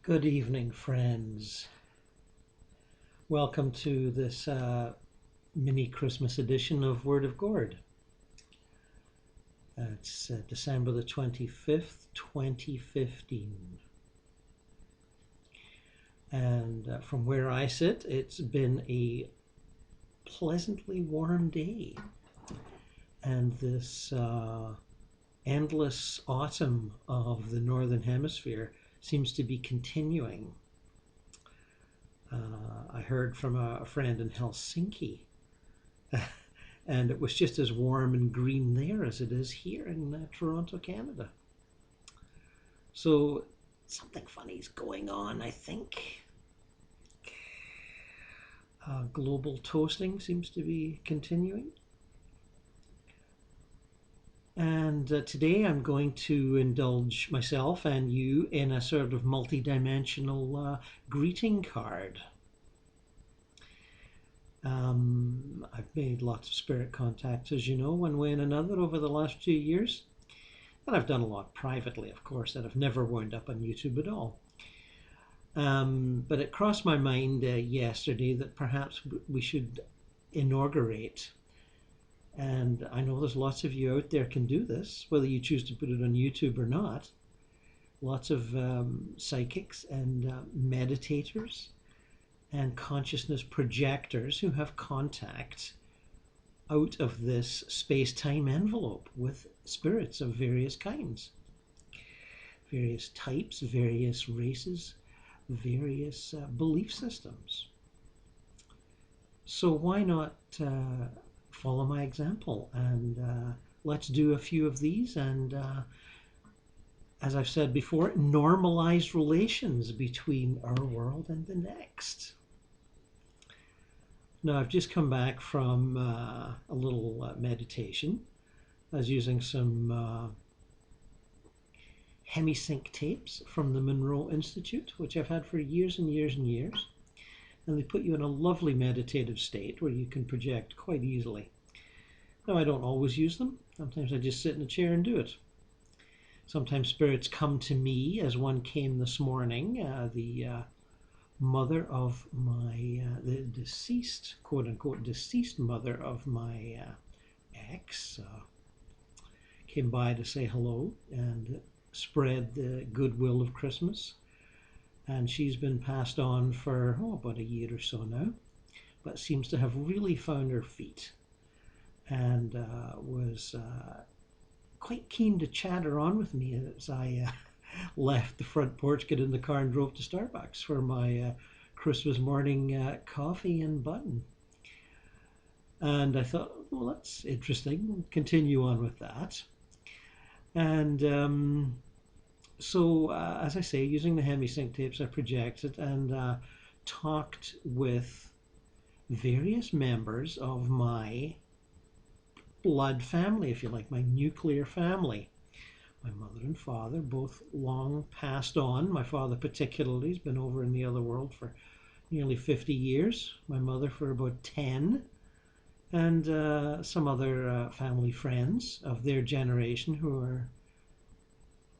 Good evening, friends. Welcome to this mini Christmas edition of WordofGord. It's December the 25th, 2015. And from where I sit, it's been a pleasantly warm day. And this endless autumn of the Northern Hemisphere seems to be continuing. I heard from a friend in Helsinki, and it was just as warm and green there as it is here in Toronto, Canada. So something funny's going on, I think. Global toasting seems to be continuing. And today I'm going to indulge myself and you in a sort of multidimensional greeting card. I've made lots of spirit contacts, as you know, one way and another over the last few years. And I've done a lot privately, of course, that have never wound up on YouTube at all. But it crossed my mind yesterday that perhaps we should inaugurate. And I know there's lots of you out there can do this, whether you choose to put it on YouTube or not. Lots of psychics and meditators and consciousness projectors who have contact out of this space-time envelope with spirits of various kinds, various types, various races, various belief systems. So why not follow my example and let's do a few of these and as I've said before, normalize relations between our world and the next. Now I've just come back from a little meditation. I was using some hemisync tapes from the Monroe Institute, which I've had for years and years and years. And they put you in a lovely meditative state where you can project quite easily. Now, I don't always use them. Sometimes I just sit in a chair and do it. Sometimes spirits come to me, as one came this morning. The mother of my, the deceased, quote-unquote, deceased mother of my ex came by to say hello and spread the goodwill of Christmas. And she's been passed on for about a year or so now, but seems to have really found her feet and was quite keen to chatter on with me as I left the front porch, got in the car and drove to Starbucks for my Christmas morning coffee and bun. And I thought, well, that's interesting. We'll continue on with that. And so, as I say, using the hemisync tapes, I projected and talked with various members of my blood family, if you like, my nuclear family. My mother and father, both long passed on. My father particularly has been over in the other world for nearly 50 years. My mother for about 10. And some other family friends of their generation who are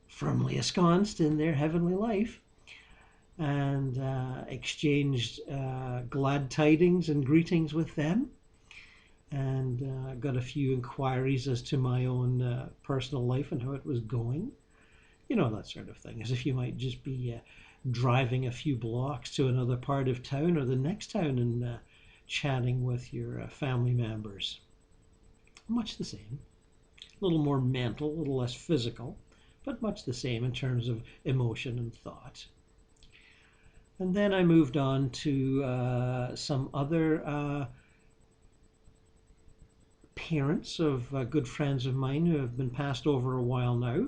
firmly ensconced in their heavenly life, and exchanged glad tidings and greetings with them, and got a few inquiries as to my own personal life and how it was going. You know, that sort of thing, as if you might just be driving a few blocks to another part of town or the next town and chatting with your family members. Much the same. A little more mental, a little less physical, but much the same in terms of emotion and thought. And then I moved on to some other parents of good friends of mine who have been passed over a while now.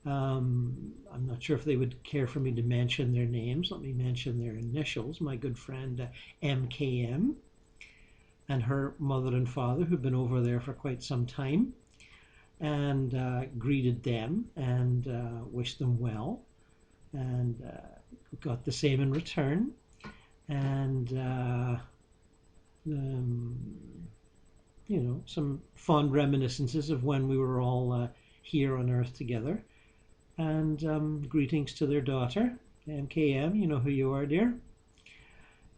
I'm not sure if they would care for me to mention their names. Let me mention their initials. My good friend MKM and her mother and father, who've been over there for quite some time, and greeted them and wished them well, and got the same in return, and you know, some fond reminiscences of when we were all here on Earth together, and greetings to their daughter, MKM, you know who you are, dear.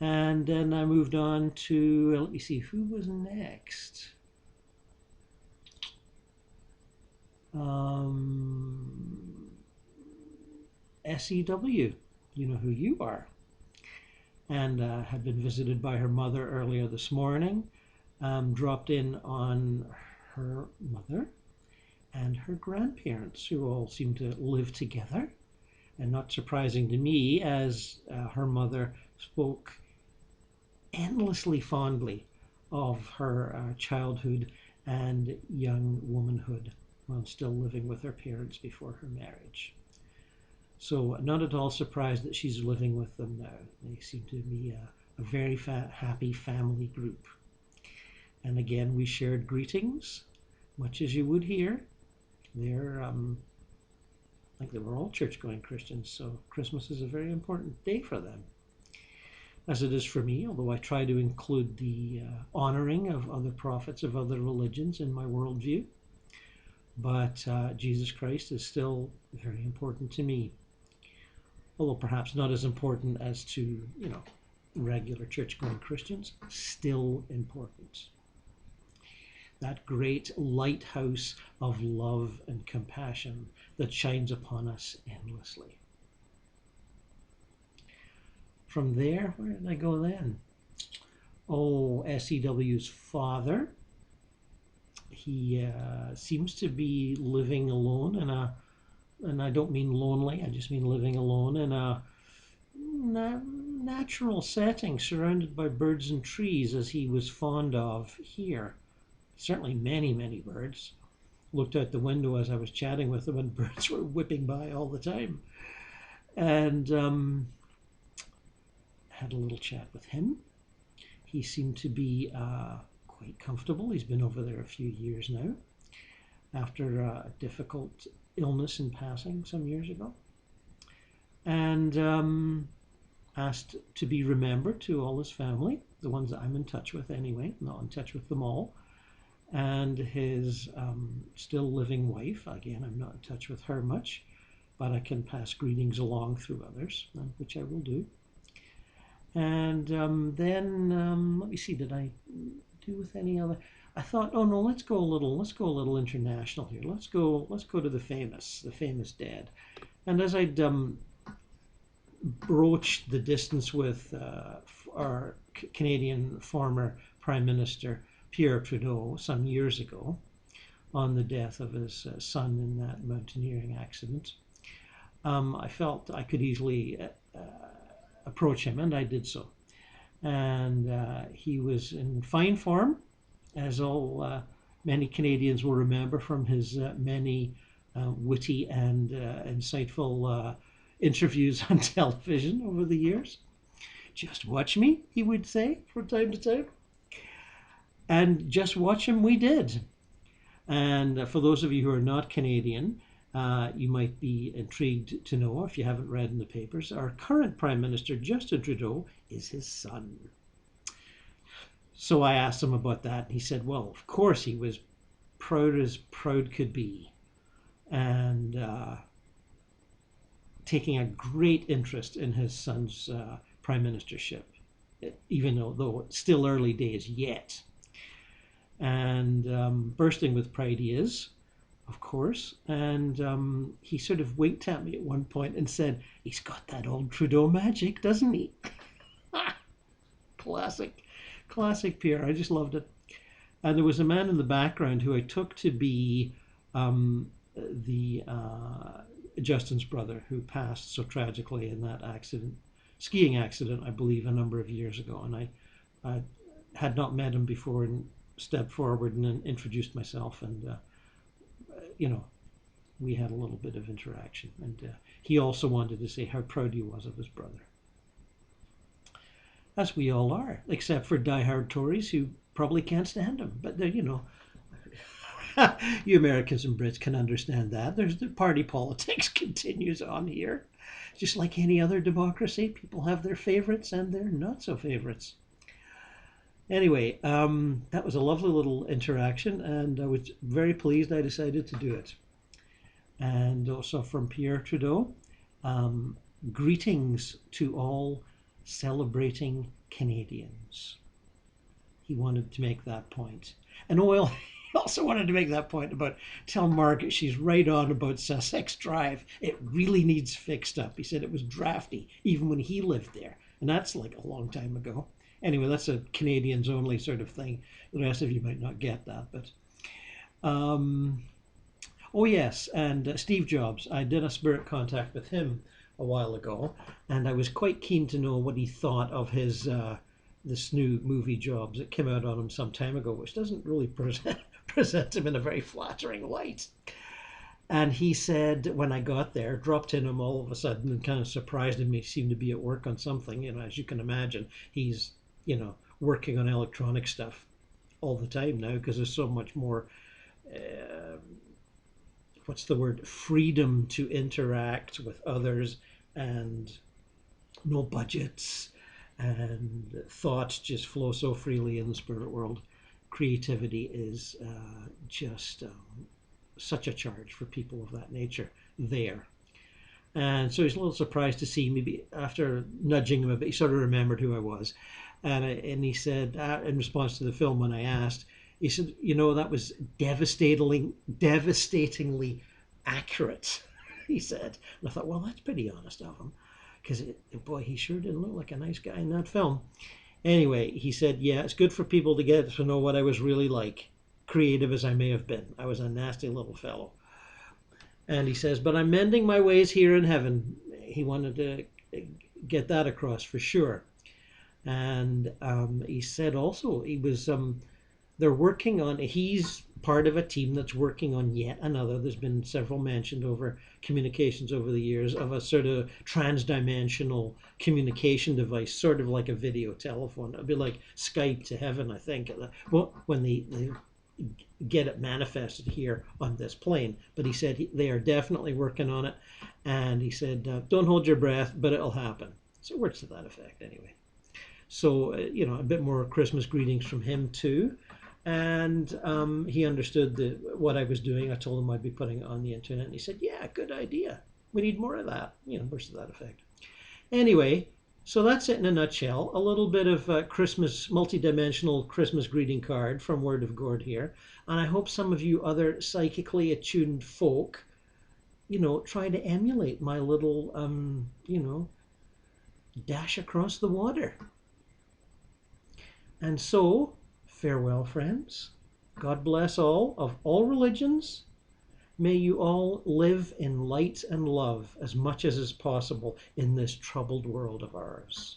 And then I moved on to, let me see, who was next? SEW, you know who you are. And had been visited by her mother earlier this morning. Dropped in on her mother and her grandparents, who all seem to live together. And not surprising to me, as her mother spoke endlessly fondly of her childhood and young womanhood while still living with her parents before her marriage. So not at all surprised that she's living with them now. They seem to be a very happy family group. And again, we shared greetings, much as you would here. They're like they were all church-going Christians, so Christmas is a very important day for them, as it is for me, although I try to include the honoring of other prophets of other religions in my worldview. But Jesus Christ is still very important to me, although perhaps not as important as to, regular church-going Christians, still important. That great lighthouse of love and compassion that shines upon us endlessly. From there, where did I go then? Oh, SEW's father. He seems to be living alone and I don't mean lonely, I just mean living alone in a natural setting surrounded by birds and trees, as he was fond of here. Certainly many, many birds. Looked out the window as I was chatting with him, and birds were whipping by all the time. And had a little chat with him. He seemed to be quite comfortable. He's been over there a few years now, after a difficult illness in passing some years ago. And asked to be remembered to all his family, the ones that I'm in touch with anyway, not in touch with them all. And his still living wife, again, I'm not in touch with her much, but I can pass greetings along through others, which I will do. And then let me see, did I do with any other? I thought, oh no, let's go a little international here. Let's go to the famous dad. And as I'd broached the distance with our Canadian former Prime Minister Pierre Trudeau some years ago on the death of his son in that mountaineering accident, I felt I could easily approach him, and I did so. And he was in fine form, as all many Canadians will remember from his many witty and insightful interviews on television over the years. Just watch me, he would say from time to time. And just watch him we did. And for those of you who are not Canadian, you might be intrigued to know, if you haven't read in the papers, our current Prime Minister, Justin Trudeau, is his son. So I asked him about that, and he said, well, of course he was proud as proud could be, and taking a great interest in his son's prime ministership, even though it's still early days yet. And bursting with pride he is, of course. And he sort of winked at me at one point and said, he's got that old Trudeau magic, doesn't he? Classic Pierre. I just loved it. And there was a man in the background who I took to be the Justin's brother, who passed so tragically in that skiing accident, I believe, a number of years ago. And I had not met him before and stepped forward and introduced myself, and we had a little bit of interaction, and he also wanted to say how proud he was of his brother, as we all are, except for diehard Tories who probably can't stand him. But you Americans and Brits can understand that. There's the party politics continues on here, just like any other democracy. People have their favorites and their not so favorites. Anyway, that was a lovely little interaction, and I was very pleased I decided to do it. And also from Pierre Trudeau, greetings to all celebrating Canadians. He wanted to make that point. And Oil also wanted to make that point about tell Margaret she's right on about Sussex Drive. It really needs fixed up. He said it was drafty even when he lived there. And that's like a long time ago. Anyway, that's a Canadians only sort of thing. The rest of you might not get that, but oh yes, and Steve Jobs. I did a spirit contact with him a while ago, and I was quite keen to know what he thought of his this new movie Jobs that came out on him some time ago, which doesn't really present him in a very flattering light. And he said when I got there, dropped in him all of a sudden and kind of surprised him. He seemed to be at work on something, as you can imagine. He's working on electronic stuff all the time now because there's so much more. What's the word? Freedom to interact with others, and no budgets, and thoughts just flow so freely in the spirit world. Creativity is just such a charge for people of that nature there. And so he's a little surprised to see me. After nudging him a bit, he sort of remembered who I was. And he said, in response to the film, when I asked, he said, that was devastatingly accurate, he said. And I thought, well, that's pretty honest of him, because boy, he sure didn't look like a nice guy in that film. Anyway, he said, yeah, it's good for people to get to know what I was really like, creative as I may have been. I was a nasty little fellow. And he says, but I'm mending my ways here in heaven. He wanted to get that across for sure. And he said also they're working on, he's part of a team that's working on yet another, there's been several mentioned over communications over the years, of a sort of trans-dimensional communication device, sort of like a video telephone. It'd be like Skype to heaven, I think, when they get it manifested here on this plane. But he said they are definitely working on it, and he said, don't hold your breath, but it'll happen. So words to that effect anyway. So, a bit more Christmas greetings from him too. And he understood what I was doing. I told him I'd be putting it on the internet. And he said, yeah, good idea. We need more of that. Words to that effect. Anyway, so that's it in a nutshell. A little bit of Christmas, multidimensional Christmas greeting card from WordofGord here. And I hope some of you other psychically attuned folk, try to emulate my little, dash across the water. And so, farewell, friends. God bless all of all religions. May you all live in light and love as much as is possible in this troubled world of ours.